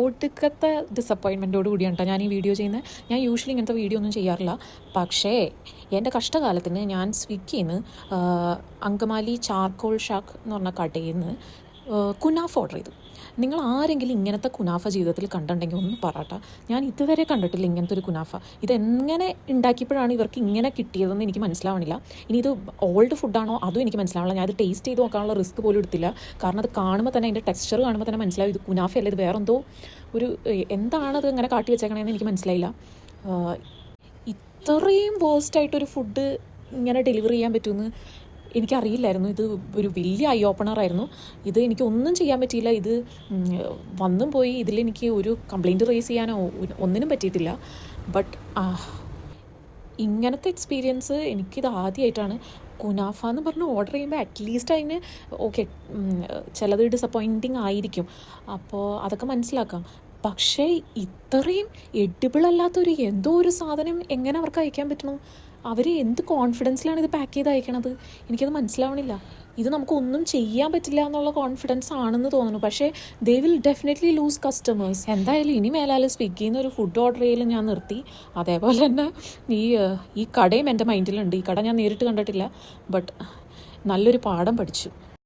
ഒടുക്കത്തെ ഡിസപ്പോയിൻമെൻറ്റോട് കൂടിയാണ് കേട്ടോ ഞാൻ ഈ വീഡിയോ ചെയ്യുന്നത്. ഞാൻ യൂഷ്വലി ഇങ്ങനത്തെ വീഡിയോ ഒന്നും ചെയ്യാറില്ല. പക്ഷേ എൻ്റെ കഷ്ടകാലത്തിന് ഞാൻ സ്വിഗ്ഗിയിൽ നിന്ന് അങ്കമാലി ചാർക്കോൾ ഷാക്ക് എന്ന് പറഞ്ഞ കടയിൽ നിന്ന് കുനാഫ ഓർഡർ ചെയ്തു. നിങ്ങൾ ആരെങ്കിലും ഇങ്ങനത്തെ കുനാഫ ജീവിതത്തിൽ കണ്ടിട്ടുണ്ടെങ്കിൽ ഒന്ന് പറയട്ടെ. ഞാൻ ഇതുവരെ കണ്ടിട്ടില്ല ഇങ്ങനത്തെ ഒരു കുനാഫ. ഇതെങ്ങനെ ഉണ്ടാക്കിയപ്പോഴാണ് ഇവർക്ക് ഇങ്ങനെ കിട്ടിയതെന്ന് എനിക്ക് മനസ്സിലാവണില്ല. ഇനി ഇത് ഓൾഡ് ഫുഡാണോ അതും എനിക്ക് മനസ്സിലാവണില്ല. ഞാൻ അത് ടേസ്റ്റ് ചെയ്ത് നോക്കാനുള്ള റിസ്ക് പോലും എടുത്തില്ല. കാരണം അത് കാണുമ്പോൾ തന്നെ അതിൻ്റെ ടെക്സ്ചർ കാണുമ്പോൾ തന്നെ മനസ്സിലാവും ഇത് കുനാഫയല്ല, ഇത് വേറെന്തോ ഒരു എന്താണത് ഇങ്ങനെ കാട്ടി വെച്ചേക്കണേന്ന് എനിക്ക് മനസ്സിലായില്ല. ഇത്രയും വേസ്റ്റായിട്ടൊരു ഫുഡ് ഇങ്ങനെ ഡെലിവറി ചെയ്യാൻ പറ്റുമെന്ന് എനിക്കറിയില്ലായിരുന്നു. ഇത് ഒരു വലിയ ഐ ഓപ്പണറായിരുന്നു. ഇത് എനിക്കൊന്നും ചെയ്യാൻ പറ്റിയില്ല. ഇത് വന്നും പോയി ഇതിലെനിക്ക് ഒരു കംപ്ലയിൻറ്റ് റേസ് ചെയ്യാനോ ഒന്നിനും പറ്റിയിട്ടില്ല. ബട്ട് ഇങ്ങനത്തെ എക്സ്പീരിയൻസ് എനിക്കിത് ആദ്യമായിട്ടാണ്. കുനാഫ എന്ന് പറഞ്ഞ് ഓർഡർ ചെയ്യുമ്പോൾ അറ്റ്ലീസ്റ്റ് അതിന് ഓക്കെ ചിലത് ഡിസപ്പോയിൻറ്റിങ് ആയിരിക്കും, അപ്പോൾ അതൊക്കെ മനസ്സിലാക്കാം. പക്ഷേ ഇത്രയും എഡിബിളല്ലാത്തൊരു എന്തോ ഒരു സാധനം എങ്ങനെ അവർക്ക് അയക്കാൻ പറ്റണു? അവർ എന്ത് കോൺഫിഡൻസിലാണ് ഇത് പാക്ക് ചെയ്ത് അയക്കണത്? എനിക്കത് മനസ്സിലാവണില്ല. ഇത് നമുക്കൊന്നും ചെയ്യാൻ പറ്റില്ല എന്നുള്ള കോൺഫിഡൻസ് ആണെന്ന് തോന്നുന്നു. പക്ഷേ they will definitely lose customers. എന്തായാലും ഇനി മേലാൽ സ്വിഗ്ഗിയിൽ നിന്ന് ഒരു ഫുഡ് ഓർഡർ ചെയ്യലും ഞാൻ നിർത്തി. അതേപോലെ തന്നെ ഈ കടയും എൻ്റെ മൈൻഡിലുണ്ട്. ഈ കട ഞാൻ നേരിട്ട് കണ്ടിട്ടില്ല, ബട്ട് നല്ലൊരു പാഠം പഠിച്ചു.